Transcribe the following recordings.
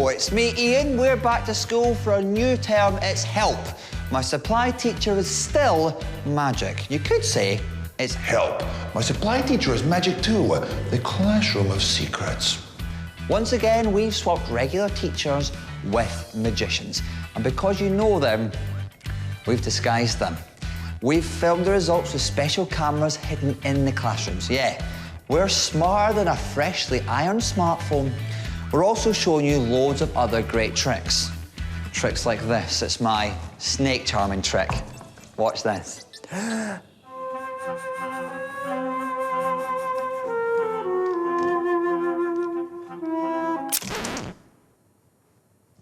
Hello, it's me, Ian. We're back to school for a new term. It's help. My supply teacher is still magic. You could say it's help. My supply teacher is magic too. The classroom of secrets. Once again, we've swapped regular teachers with magicians. And because you know them, we've disguised them. We've filmed the results with special cameras hidden in the classrooms. Yeah, we're smarter than a freshly ironed smartphone. We're also showing you loads of other great tricks. Tricks like this. It's my snake charming trick. Watch this.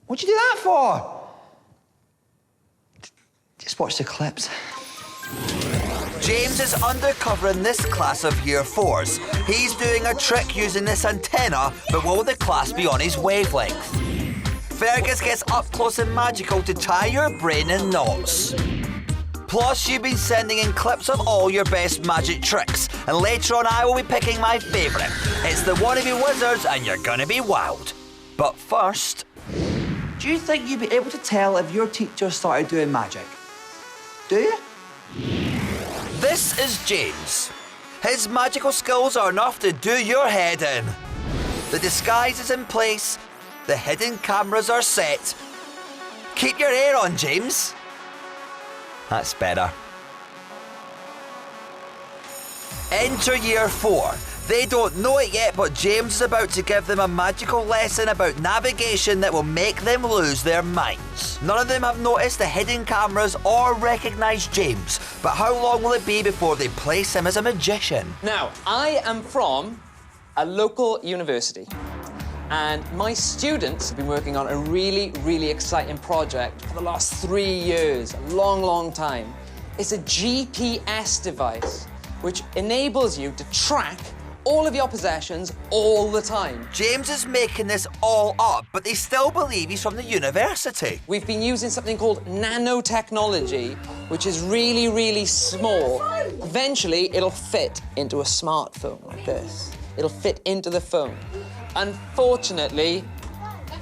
What'd you do that for? Just watch the clips. James is undercover in this class of Year 4s. He's doing a trick using this antenna, but will the class be on his wavelength? Fergus gets up close and magical to tie your brain in knots. Plus, you've been sending in clips of all your best magic tricks, and later on I will be picking my favourite. It's the Wannabe Wizards, and you're gonna be wowed. But first... Do you think you'd be able to tell if your teacher started doing magic? Do you? This is James. His magical skills are enough to do your head in. The disguise is in place. The hidden cameras are set. Keep your hair on, James. That's better. Enter Year 4. They don't know it yet, but James is about to give them a magical lesson about navigation that will make them lose their minds. None of them have noticed the hidden cameras or recognised James, but how long will it be before they place him as a magician? Now, I am from a local university, and my students have been working on a really, really exciting project for the last 3 years, a long, long time. It's a GPS device, which enables you to track all of your possessions all the time. James is making this all up, but they still believe he's from the university. We've been using something called nanotechnology, which is really, really small. Eventually, it'll fit into a smartphone like this. It'll fit into the phone. Unfortunately,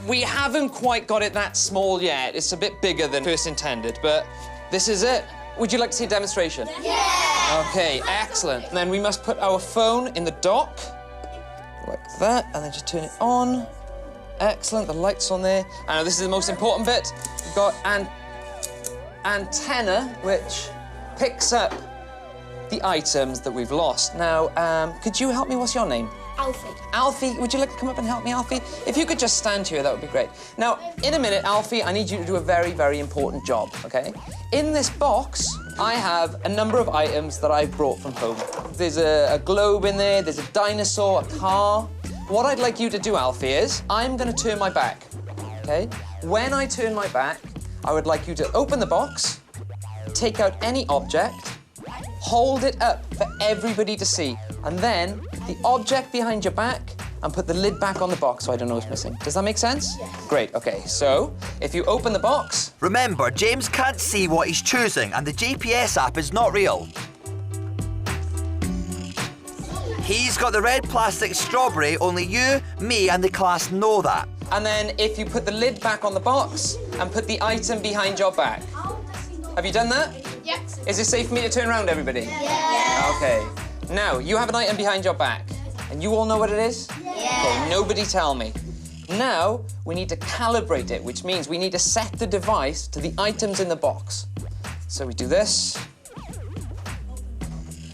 we haven't quite got it that small yet. It's a bit bigger than first intended, but this is it. Would you like to see a demonstration? Yeah! OK, excellent. And then we must put our phone in the dock, like that, and then just turn it on. Excellent, the light's on there. And now this is the most important bit. We've got an antenna, which picks up the items that we've lost. Now, could you help me? What's your name? Alfie. Alfie, would you like to come up and help me, Alfie? If you could just stand here, that would be great. Now, in a minute, Alfie, I need you to do a very, very important job, OK? In this box, I have a number of items that I've brought from home. There's a globe in there, there's a dinosaur, a car. What I'd like you to do, Alfie, is I'm going to turn my back, OK? When I turn my back, I would like you to open the box, take out any object, hold it up for everybody to see, and then the object behind your back and put the lid back on the box so I don't know what's missing. Does that make sense? Yes. Great, OK. So, if you open the box... Remember, James can't see what he's choosing, and the GPS app is not real. He's got the red plastic strawberry, only you, me, and the class know that. And then if you put the lid back on the box and put the item behind your back. Have you done that? Yes. Is it safe for me to turn around, everybody? Yes. OK. Now, you have an item behind your back. And you all know what it is? Yes. OK, nobody tell me. Now, we need to calibrate it, which means we need to set the device to the items in the box. So we do this.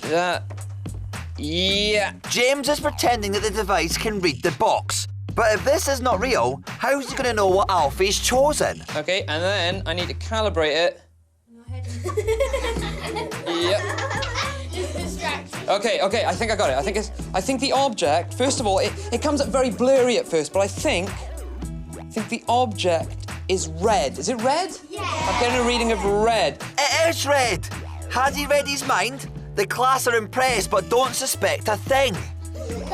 That. Yeah. James is pretending that the device can read the box. But if this is not real, how's he going to know what Alfie's chosen? OK, and then I need to calibrate it. Yep. OK, I think I got it. I think the object, first of all, it comes up very blurry at first, but I think the object is red. Is it red? Yeah. I'm getting a reading of red. It is red. Has he read his mind? The class are impressed, but don't suspect a thing.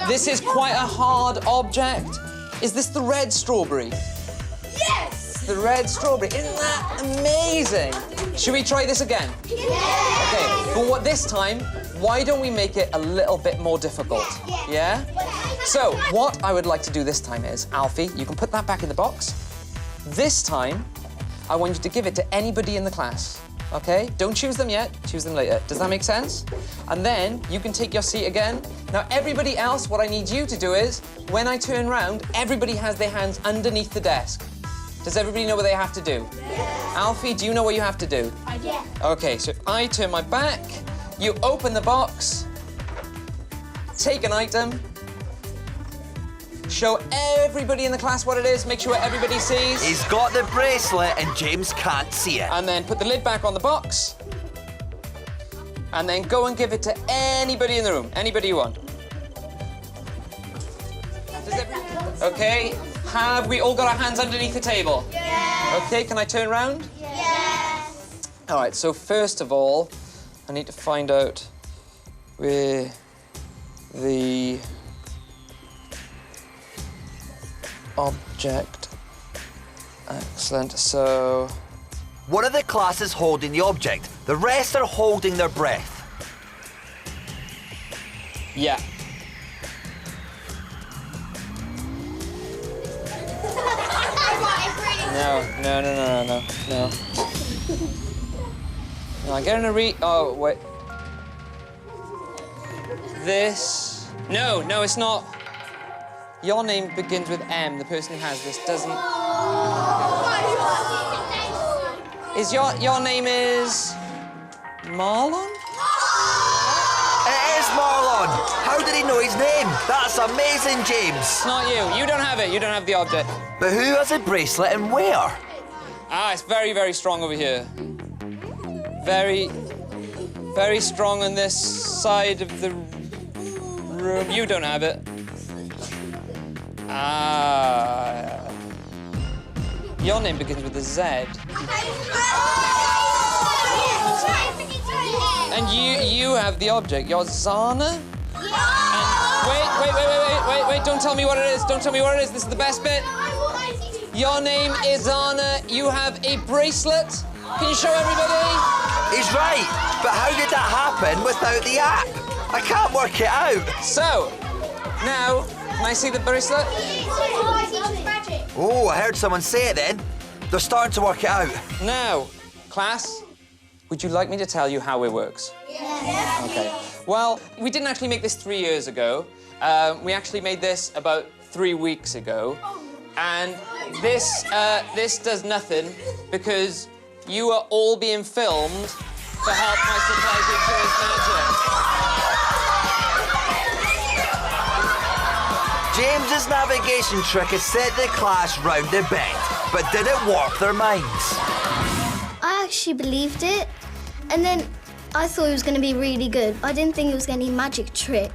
This is quite a hard object. Is this the red strawberry? Yes! The red strawberry. Isn't that amazing? Should we try this again? Yeah. OK, but this time, why don't we make it a little bit more difficult? Yeah? So, what I would like to do this time is, Alfie, you can put that back in the box. This time, I want you to give it to anybody in the class, okay? Don't choose them yet, choose them later. Does that make sense? And then you can take your seat again. Now, everybody else, what I need you to do is, when I turn round, everybody has their hands underneath the desk. Does everybody know what they have to do? Yeah. Alfie, do you know what you have to do? Yeah. Okay, so if I turn my back, you open the box, take an item, show everybody in the class what it is, make sure everybody sees. He's got the bracelet and James can't see it. And then put the lid back on the box. And then go and give it to anybody in the room, anybody you want. Okay, have we all got our hands underneath the table? Yeah. Okay, can I turn round? Yeah. All right, so first of all, I need to find out where the object. Excellent, so... One of the classes holding the object. The rest are holding their breath. Yeah. No. No, I'm getting a oh, wait. This... No, it's not. Your name begins with M. The person who has this doesn't... Is your name is... Marlon? It is Marlon. How did he know his name? That's amazing, James. It's not you. You don't have it. You don't have the object. But who has a bracelet and where? Ah, it's very, very strong over here. Very, very strong on this side of the room. You don't have it. Ah. Your name begins with a Z. And you have the object. You're Zana? And wait, don't tell me what it is. Don't tell me what it is. This is the best bit. Your name is Zana. You have a bracelet. Can you show everybody? He's right, but how did that happen without the app? I can't work it out. So, now, can I see the bracelet? Oh, I heard someone say it then. They're starting to work it out. Now, class, would you like me to tell you how it works? Yeah. Okay. Well, we didn't actually make this 3 years ago. We actually made this about 3 weeks ago. And this does nothing because you are all being filmed to help my surprise experience manager. James's navigation trick has set the class round the bend, but did it warp their minds? I actually believed it, and then I thought it was going to be really good. I didn't think it was going to be a magic trick.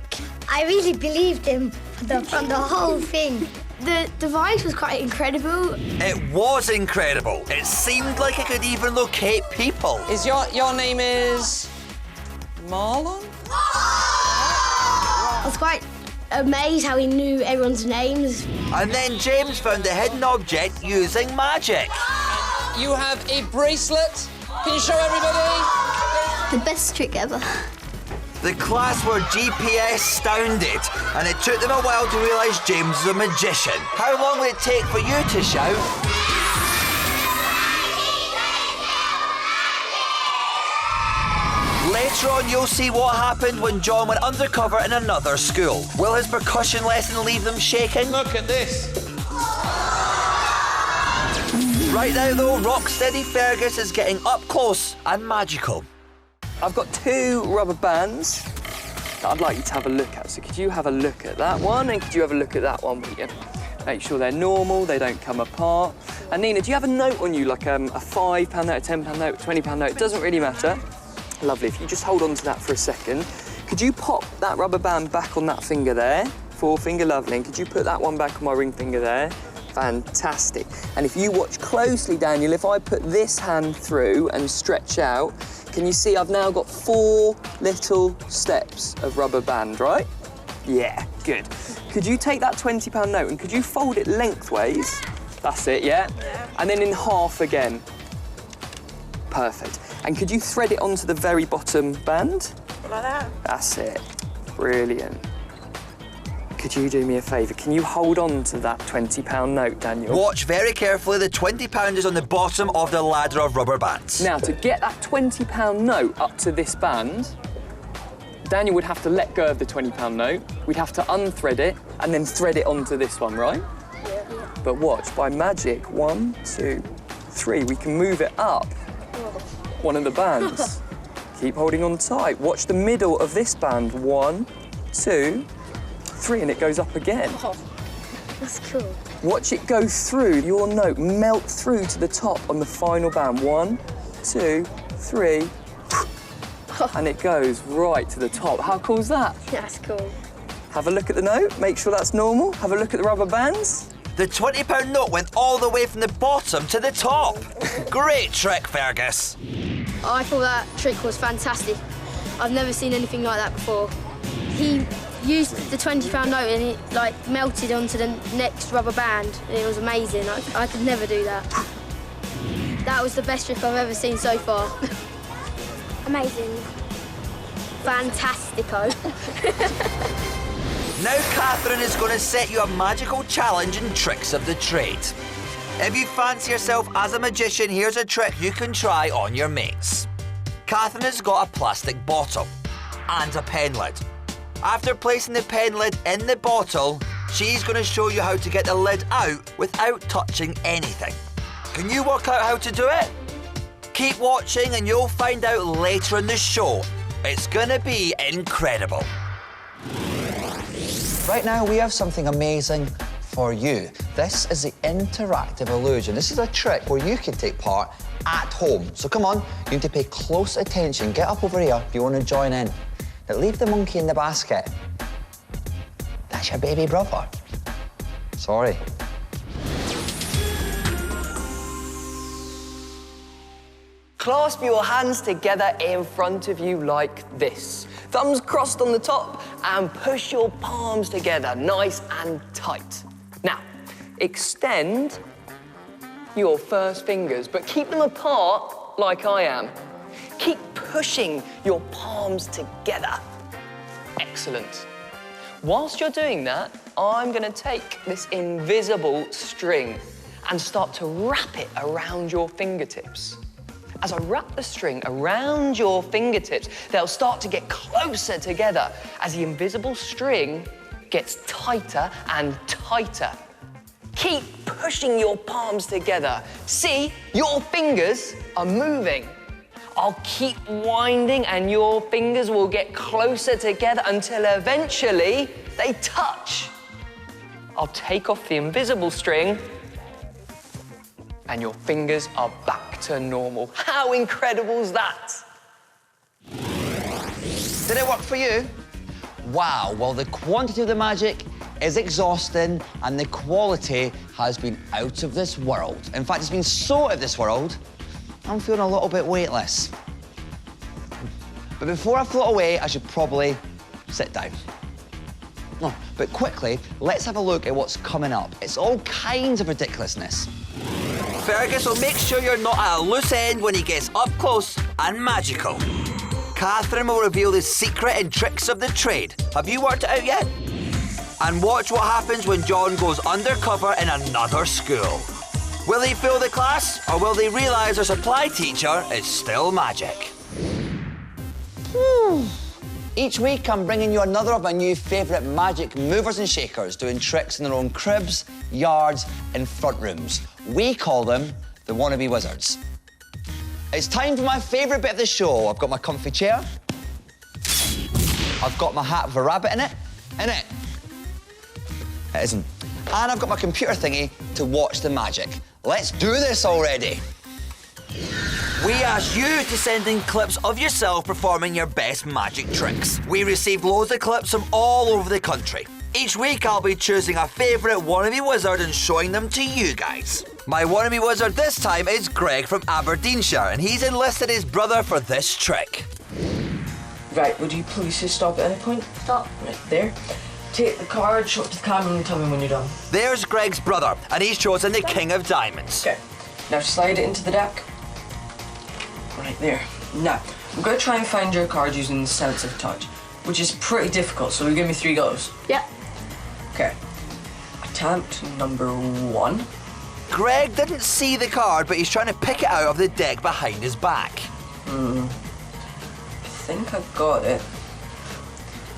I really believed him from the whole thing. The device was quite incredible. It was incredible. It seemed like it could even locate people. Is your name is Marlon? I was quite amazed how he knew everyone's names. And then James found a hidden object using magic. You have a bracelet. Can you show everybody? The best trick ever. The class were GPS astounded, and it took them a while to realise James was a magician. How long would it take for you to shout? Later on, you'll see what happened when John went undercover in another school. Will his percussion lesson leave them shaking? Look at this. Right now, though, Rocksteady Fergus is getting up close and magical. I've got 2 rubber bands that I'd like you to have a look at. So could you have a look at that one and could you have a look at that one, will you? Make sure they're normal, they don't come apart. And Nina, do you have a note on you, like a £5 note, a £10 note, £20 note? It doesn't really matter. Lovely, if you just hold on to that for a second. Could you pop that rubber band back on that finger there? Forefinger, lovely. And could you put that one back on my ring finger there? Fantastic. And if you watch closely, Daniel, if I put this hand through and stretch out, can you see I've now got 4 little steps of rubber band, right? Yeah, good. Could you take that £20 note and could you fold it lengthways? That's it, yeah? And then in half again. Perfect. And could you thread it onto the very bottom band? Like that? That's it. Brilliant. Could you do me a favour? Can you hold on to that £20 note, Daniel? Watch very carefully. The £20 is on the bottom of the ladder of rubber bands. Now, to get that £20 note up to this band, Daniel would have to let go of the £20 note. We'd have to unthread it and then thread it onto this one, right? Yeah. But watch, by magic, 1, 2, 3, we can move it up one of the bands. Keep holding on tight. Watch the middle of this band. 1, 2, 3, and it goes up again. Oh, that's cool. Watch it go through, your note melt through to the top on the final band. 1, 2, 3, and it goes right to the top. How cool is that? That's cool. Have a look at the note, make sure that's normal. Have a look at the rubber bands. The £20 note went all the way from the bottom to the top. Great trick, Fergus. I thought that trick was fantastic. I've never seen anything like that before. He used the £20 note and it like melted onto the next rubber band. And it was amazing. I could never do that. That was the best trick I've ever seen so far. Amazing. Fantastico. Now Catherine is going to set you a magical challenge in tricks of the trade. If you fancy yourself as a magician, here's a trick you can try on your mates. Catherine has got a plastic bottle and a pen lid. After placing the pen lid in the bottle, she's going to show you how to get the lid out without touching anything. Can you work out how to do it? Keep watching and you'll find out later in the show. It's going to be incredible. Right now, we have something amazing for you. This is the interactive illusion. This is a trick where you can take part at home. So come on, you need to pay close attention. Get up over here if you want to join in. Now leave the monkey in the basket. That's your baby brother. Sorry. Clasp your hands together in front of you like this. Thumbs crossed on the top and push your palms together nice and tight. Now, extend your first fingers, but keep them apart like I am. Keep pushing your palms together. Excellent. Whilst you're doing that, I'm going to take this invisible string and start to wrap it around your fingertips. As I wrap the string around your fingertips, they'll start to get closer together as the invisible string gets tighter and tighter. Keep pushing your palms together. See, your fingers are moving. I'll keep winding and your fingers will get closer together until eventually they touch. I'll take off the invisible string and your fingers are back to normal. How incredible is that? Did it work for you? Wow, well, the quantity of the magic is exhausting and the quality has been out of this world. In fact, it's been so out of this world, I'm feeling a little bit weightless. But before I float away, I should probably sit down. No, but quickly, let's have a look at what's coming up. It's all kinds of ridiculousness. Fergus will make sure you're not at a loose end when he gets up close and magical. Catherine will reveal the secret and tricks of the trade. Have you worked it out yet? And watch what happens when John goes undercover in another school. Will he fail the class, or will they realise their supply teacher is still magic? Each week, I'm bringing you another of my new favourite magic movers and shakers, doing tricks in their own cribs, yards, and front rooms. We call them the Wannabe Wizards. It's time for my favourite bit of the show. I've got my comfy chair. I've got my hat with a rabbit in it. It isn't. And I've got my computer thingy to watch the magic. Let's do this already. We asked you to send in clips of yourself performing your best magic tricks. We received loads of clips from all over the country. Each week I'll be choosing a favourite Wannabe Wizard and showing them to you guys. My Wannabe Wizard this time is Greg from Aberdeenshire, and he's enlisted his brother for this trick. Right, would you please just stop at any point? Stop. Right there. Take the card, show it to the camera and tell me when you're done. There's Greg's brother, and he's chosen the King of Diamonds. Okay. Now slide it into the deck. Right there. Now, I'm going to try and find your card using the sense of touch, which is pretty difficult, so give me 3 goes. Yep. Okay. Attempt number 1. Greg didn't see the card, but he's trying to pick it out of the deck behind his back. I think I've got it.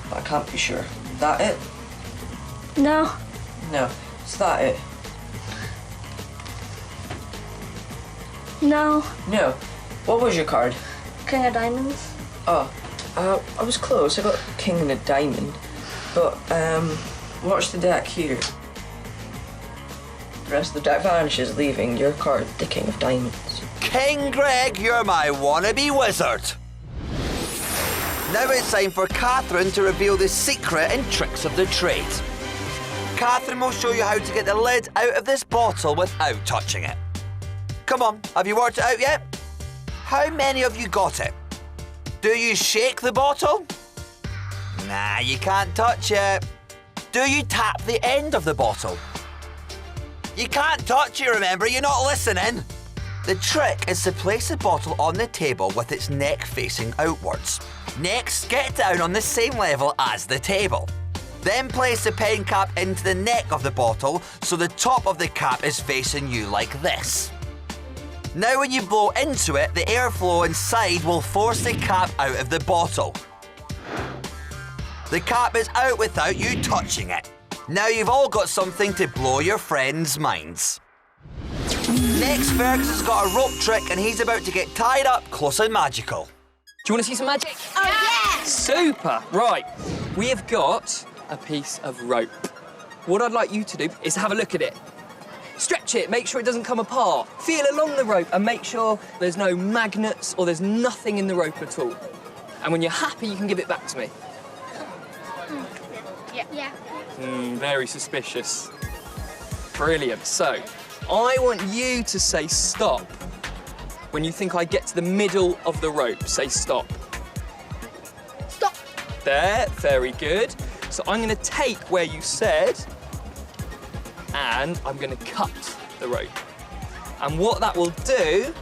But I can't be sure. That it? No. No. Is that it? No. No. What was your card? King of diamonds. Oh, I was close. I got king and a diamond. But, watch the deck here. The rest of the deck vanishes, leaving your card, the king of diamonds. King Greg, you're my wannabe wizard. Now it's time for Catherine to reveal the secret and tricks of the trade. Catherine will show you how to get the lid out of this bottle without touching it. Come on, have you worked it out yet? How many of you got it? Do you shake the bottle? Nah, you can't touch it. Do you tap the end of the bottle? You can't touch it, remember, you're not listening. The trick is to place the bottle on the table with its neck facing outwards. Next, get down on the same level as the table. Then place the pen cap into the neck of the bottle so the top of the cap is facing you like this. Now when you blow into it, the airflow inside will force the cap out of the bottle. The cap is out without you touching it. Now you've all got something to blow your friends' minds. Next, Fergus has got a rope trick and he's about to get tied up close and magical. Do you want to see some magic? Oh, yeah! Super! Right, we have got a piece of rope. What I'd like you to do is have a look at it. Stretch it, make sure it doesn't come apart. Feel along the rope and make sure there's no magnets or there's nothing in the rope at all. And when you're happy, you can give it back to me. Yeah. Very suspicious. Brilliant. So, I want you to say stop. When you think I get to the middle of the rope, say stop. Stop. There, very good. So I'm going to take where you said and I'm going to cut the rope. And what that will do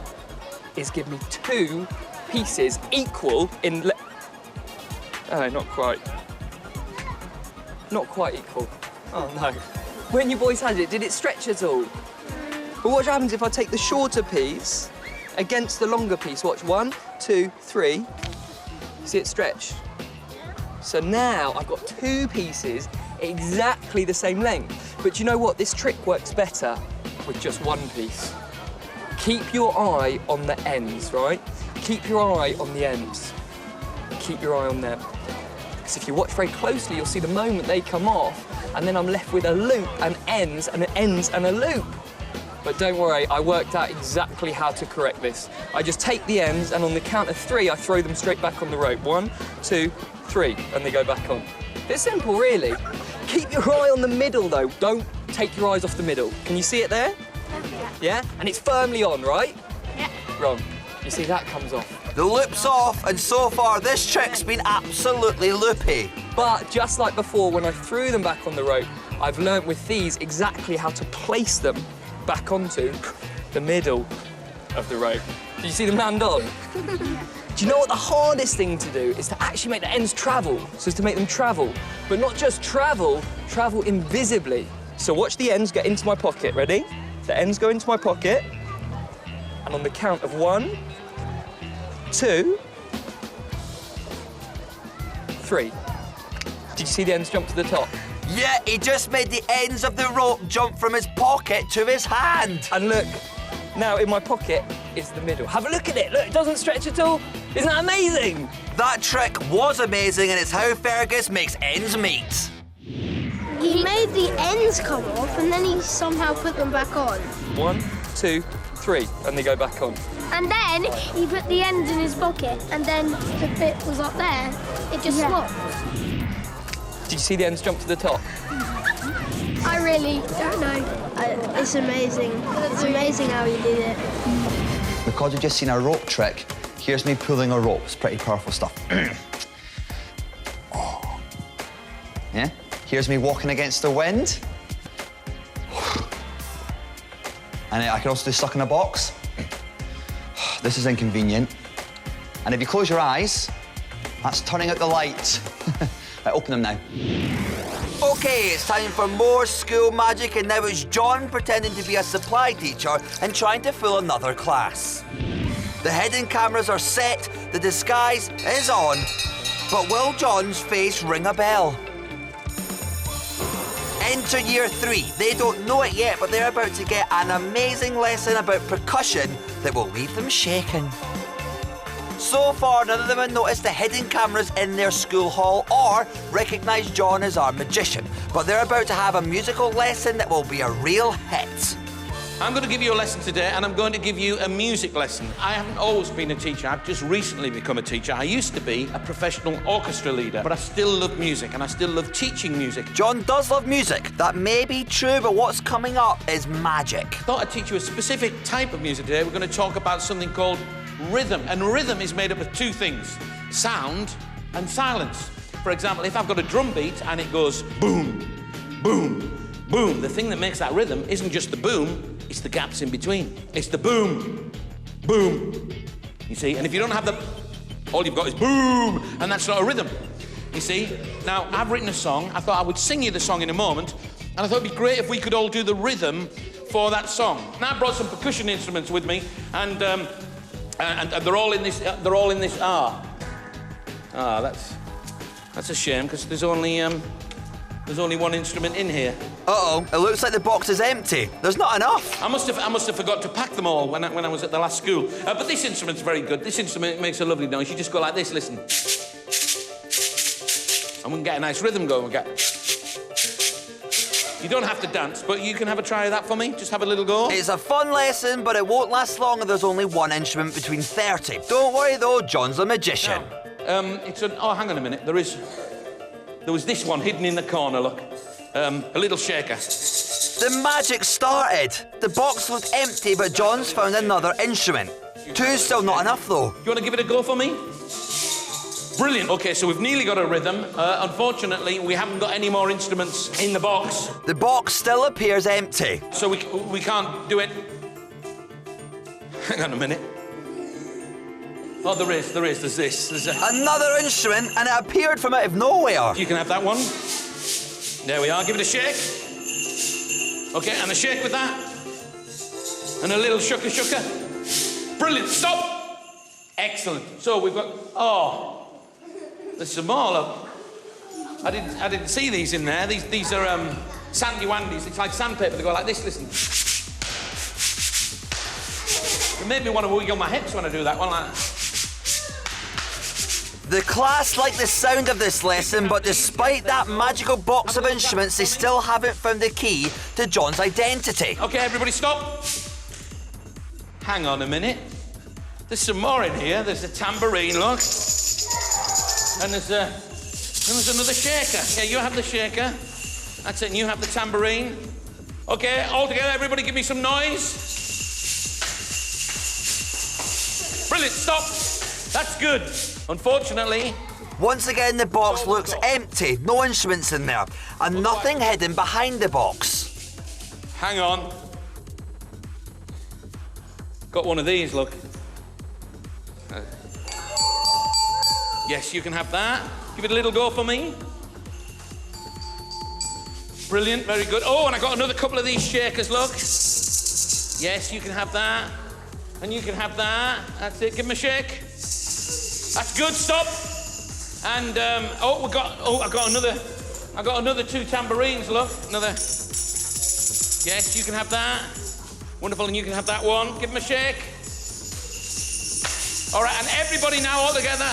is give me 2 pieces equal in... Oh, not quite. Not quite equal. Oh, no. When you boys had it, did it stretch at all? But what happens if I take the shorter piece against the longer piece? Watch, 1, 2, 3. See it stretch? So now I've got 2 pieces exactly the same length. But you know what? This trick works better with just 1 piece. Keep your eye on the ends, right? Keep your eye on the ends. Keep your eye on them. Because if you watch very closely, you'll see the moment they come off, and then I'm left with a loop and ends and ends and a loop. But don't worry, I worked out exactly how to correct this. I just take the ends, and on the count of 3, I throw them straight back on the rope. 1, 2, 3, and they go back on. It's simple, really. Keep your eye on the middle, though. Don't take your eyes off the middle. Can you see it there? Yeah? And it's firmly on, right? Yeah. Wrong. You see, that comes off. The loop's off, and so far this trick's been absolutely loopy. But just like before, when I threw them back on the rope, I've learnt with these exactly how to place them back onto the middle of the rope. Do you see them land on? Do you know what the hardest thing to do is to actually make the ends travel, so as to make them travel. But not just travel, travel invisibly. So watch the ends get into my pocket, ready? The ends go into my pocket, and on the count of 1, 2, 3. Did you see the ends jump to the top? Yeah, he just made the ends of the rope jump from his pocket to his hand. And look, now in my pocket is the middle. Have a look at it. Look, it doesn't stretch at all. Isn't that amazing? That trick was amazing, and it's how Fergus makes ends meet. He made the ends come off and then he somehow put them back on. 1, 2, 3, and they go back on. And then he put the ends in his pocket and then the bit was up there. It just swapped. Did you see the ends jump to the top? I really don't know. It's amazing. It's amazing how he did it. Because we've just seen a rope trick, here's me pulling a rope. It's pretty powerful stuff. Oh. Yeah? Here's me walking against the wind. And I can also do stuck in a box. This is inconvenient. And if you close your eyes, that's turning out the light. Right, open them now. Okay, it's time for more school magic, and now it's John pretending to be a supply teacher and trying to fool another class. The hidden cameras are set, the disguise is on, but will John's face ring a bell? Enter year 3. They don't know it yet, but they're about to get an amazing lesson about percussion that will leave them shaking. So far, none of them have noticed the hidden cameras in their school hall or recognised John as our magician, but they're about to have a musical lesson that will be a real hit. I'm going to give you a lesson today, and I'm going to give you a music lesson. I haven't always been a teacher. I've just recently become a teacher. I used to be a professional orchestra leader, but I still love music, and I still love teaching music. John does love music. That may be true, but what's coming up is magic. I thought I'd teach you a specific type of music today. We're going to talk about something called rhythm, and rhythm is made up of two things, sound and silence. For example, if I've got a drum beat and it goes boom, boom, boom, the thing that makes that rhythm isn't just the boom, it's the gaps in between. It's the boom, boom, you see? And if you don't have the... all you've got is boom, and that's not a rhythm, you see? Now, I've written a song. I thought I would sing you the song in a moment, and I thought it'd be great if we could all do the rhythm for that song. Now, I brought some percussion instruments with me, and they're all in this... that's a shame, because there's only one instrument in here. Uh-oh, it looks like the box is empty. There's not enough. I must have forgot to pack them all when I was at the last school. But this instrument's very good. This instrument makes a lovely noise. You just go like this, listen. And we can get a nice rhythm going. You don't have to dance, but you can have a try of that for me. Just have a little go. It's a fun lesson, but it won't last long and there's only one instrument between 30. Don't worry though, John's a magician. Oh, hang on a minute. There was this one hidden in the corner, look. A little shaker. The magic started. The box looked empty, but John's found another instrument. Two's still not enough, though. You want to give it a go for me? Brilliant. OK, so we've nearly got a rhythm. Unfortunately, we haven't got any more instruments in the box. The box still appears empty. So we can't do it. Hang on a minute. Oh, there's this. There's another instrument, and it appeared from out of nowhere. You can have that one. There we are. Give it a shake. OK, and a shake with that. And a little shucker. Brilliant. Stop. Excellent. So we've got... oh, there's some more. Look. I didn't see these in there. These are sandy wandies. It's like sandpaper. They go like this. Listen. It made me want to wiggle my hips when I do that one. Like that. The class like the sound of this lesson, but despite that magical box of instruments, they still haven't found the key to John's identity. OK, everybody stop. Hang on a minute. There's some more in here. There's a tambourine, look. And there's another shaker. Yeah, you have the shaker. That's it, and you have the tambourine. OK, all together, everybody give me some noise. Brilliant, stop. That's good. Unfortunately... once again, the box looks empty. No instruments in there. And nothing hidden behind the box. Hang on. Got one of these, look. Yes, you can have that. Give it a little go for me. Brilliant, very good. Oh, and I got another couple of these shakers, look. Yes, you can have that. And you can have that. That's it, give them a shake. That's good, stop. And, I got another two tambourines, look. Another. Yes, you can have that. Wonderful, and you can have that one. Give them a shake. All right, and everybody now all together.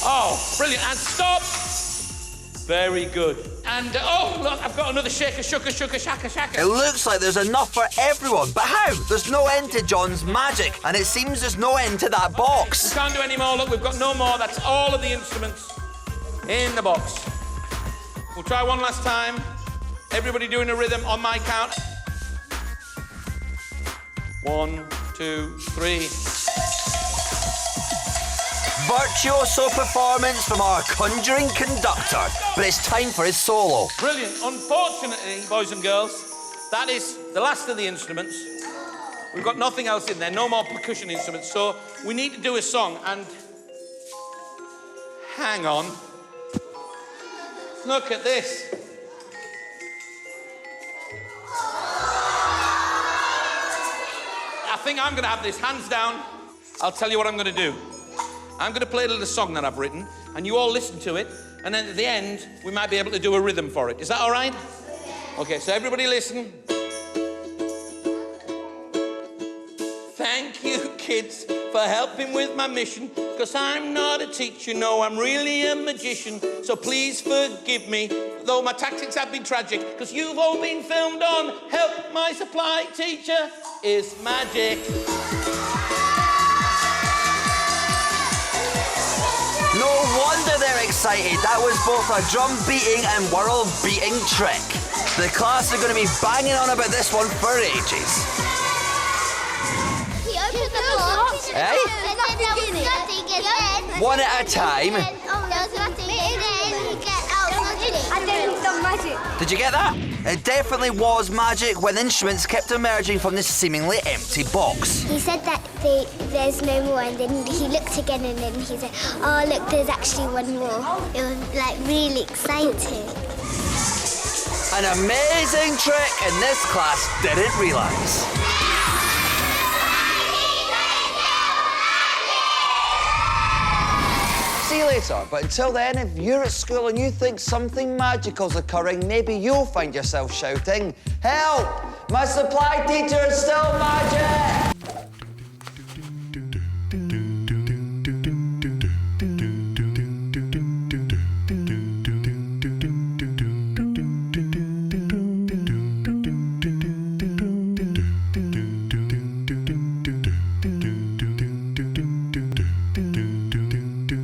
Oh, brilliant, and stop. Very good. And, oh, look, I've got another shaker, shaka. It looks like there's enough for everyone, but how? There's no end to John's magic, and it seems there's no end to that box. We can't do any more, look, we've got no more. That's all of the instruments in the box. We'll try one last time. Everybody doing a rhythm on my count. 1, 2, 3. Virtuoso performance from our conjuring conductor, but it's time for his solo. Brilliant. Unfortunately, boys and girls, that is the last of the instruments. We've got nothing else in there, no more percussion instruments, so we need to do a song, and hang on. look at this. I think I'm going to have this hands down. I'll tell you what I'm going to do. I'm going to play a little song that I've written, and you all listen to it, and then at the end, we might be able to do a rhythm for it. Is that all right? Okay, so everybody listen. Thank you, kids, for helping with my mission, because I'm not a teacher, no, I'm really a magician. So please forgive me, though my tactics have been tragic, because you've all been filmed on Help My Supply Teacher is Magic. No wonder they're excited. That was both a drum-beating and world-beating trick. The class are going to be banging on about this one for ages. He opened the box. Hey? And then there was nothing again. One at a time. There was nothing and then he get out magic. I didn't do magic. Did you get that? It definitely was magic when instruments kept emerging from this seemingly empty box. He said that there's no more, and then he looked again, and then he said, "Oh, look, there's actually one more." It was like really exciting. An amazing trick, and this class didn't realise. See you later. But until then, if you're at school and you think something magical's occurring, maybe you'll find yourself shouting, "Help! My supply teacher is still magic!"